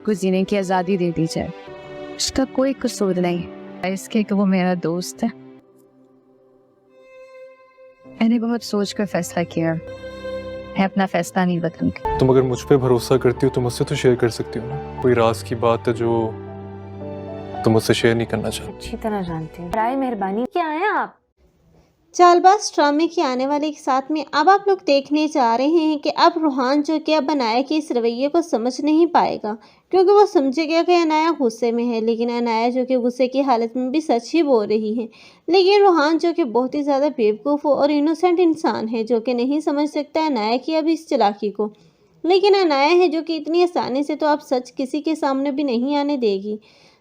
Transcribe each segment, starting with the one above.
को जीने की आज़ादी दे दी जाए। उसका कोई कसूर नहीं इसके कि वो मेरा दोस्त है। मैंने बहुत सोच कर फैसला किया, मैं अपना फैसला नहीं बदलूंगी। तुम अगर मुझ पे भरोसा करती हो तो मुझसे तो शेयर कर सकती हो ना। कोई राज की बात है जो तुम मुझसे शेयर नहीं करना चाहती। अच्छी तरह जानती हूँ। बराए मेहरबानी क्या हैं आप? चालबाज ड्रामे के आने वाले एक साथ में अब आप लोग देखने जा रहे हैं कि अब रूहान जो कि अब अनाया के इस रवैये को समझ नहीं पाएगा, क्योंकि वो समझेगा कि अनाया गुस्से में है। लेकिन अनाया जो कि गुस्से की हालत में भी सच ही बोल रही है। लेकिन रूहान जो कि बहुत ही ज़्यादा बेवकूफ़ और इनोसेंट इंसान है, जो कि नहीं समझ सकता अनाया की अब इस चालाकी को। लेकिन अनाया है जो कि इतनी आसानी से तो अब सच किसी के सामने भी नहीं आने देगी।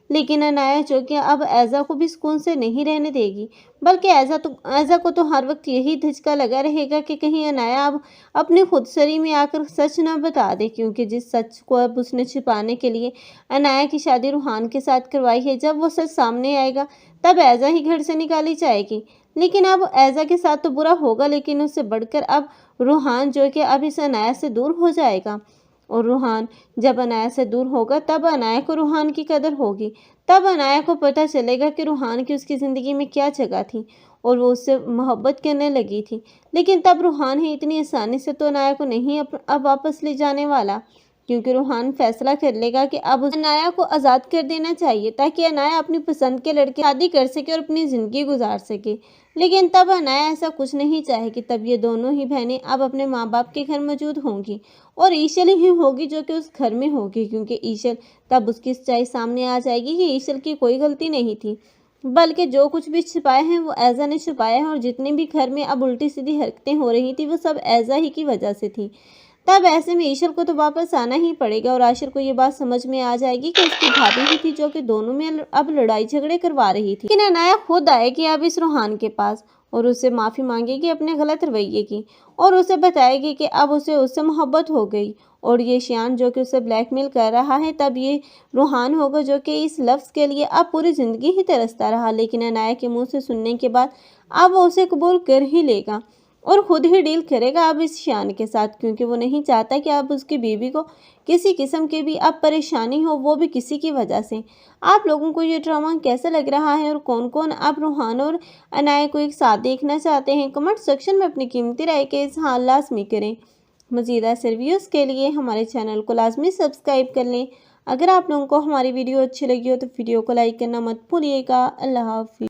लेकिन अनाया जो कि अब ऐज़ा को भी सुकून से नहीं रहने देगी, बल्कि ऐज़ा को तो हर वक्त यही धचका लगा रहेगा कि कहीं अनाया अब अपनी खुदसरी में आकर सच ना बता दे, क्योंकि जिस सच को अब उसने छिपाने के लिए अनाया की शादी रूहान के साथ करवाई है, जब वो सच सामने आएगा तब ऐज़ा ही घर से निकाली जाएगी। लेकिन अब ऐज़ा के साथ तो बुरा होगा, लेकिन उससे बढ़कर अब रूहान जो कि अब इस अनाया से दूर हो जाएगा। और रूहान जब अनाया से दूर होगा तब अनाया को रूहान की कदर होगी। तब अनाया को पता चलेगा कि रूहान की उसकी ज़िंदगी में क्या जगह थी और वो उससे मोहब्बत करने लगी थी। लेकिन तब रूहान ही इतनी आसानी से तो अनाया को नहीं अब वापस ले जाने वाला, क्योंकि रूहान फैसला कर लेगा कि अब अनाया को आज़ाद कर देना चाहिए, ताकि अनाया अपनी पसंद के लड़के शादी कर सके और अपनी ज़िंदगी गुजार सके। लेकिन तब अनाया ऐसा कुछ नहीं चाहेगी। तब ये दोनों ही बहनें अब अपने माँ बाप के घर मौजूद होंगी और ईशल ही होगी जो कि उस घर में होगी, क्योंकि ईशल तब उसकी सच्चाई सामने आ जाएगी कि ईशल की कोई गलती नहीं थी, बल्कि जो कुछ भी छिपाए हैं वो ऐज़ा ने छुपाया है। और जितनी भी घर में अब उल्टी सीधी हरकतें हो रही थी वो सब ऐज़ा ही की वजह से थी। तब ऐसे में ईशल को तो वापस आना ही पड़ेगा और आशिर को ये बात समझ में आ जाएगी कि उसकी भाभी ही थी जो कि दोनों में अब लड़ाई झगड़े करवा रही थी। लेकिन अनाया खुद आएगी अब इस रूहान के पास और उससे माफ़ी मांगेगी अपने गलत रवैये की, और उसे बताएगी कि अब उसे उससे मोहब्बत हो गई और ये शियान जो कि उसे ब्लैकमेल कर रहा है, तब ये रूहान होगा जो कि इस लफ्ज़ के लिए अब पूरी ज़िंदगी ही तरसता रहा। लेकिन अनाया के मुंह से सुनने के बाद अब वो उसे कबूल कर ही लेगा और ख़ुद ही डील करेगा अब इस शियान के साथ, क्योंकि वो नहीं चाहता कि अब उसकी बीवी को किसी किस्म की भी अब परेशानी हो, वो भी किसी की वजह से। आप लोगों को ये ड्रामा कैसा लग रहा है और कौन कौन आप रूहान और अनाया को एक साथ देखना चाहते हैं, कमेंट सेक्शन में अपनी कीमती राय के इज़हार लाजमी करें। मज़ीद ऐसे रिव्यूज़ के लिए हमारे चैनल को लाजमी सब्सक्राइब कर लें। अगर आप लोगों को हमारी वीडियो अच्छी लगी हो तो वीडियो को लाइक करना मत भूलिएगा। अल्लाह हाफ़िज़।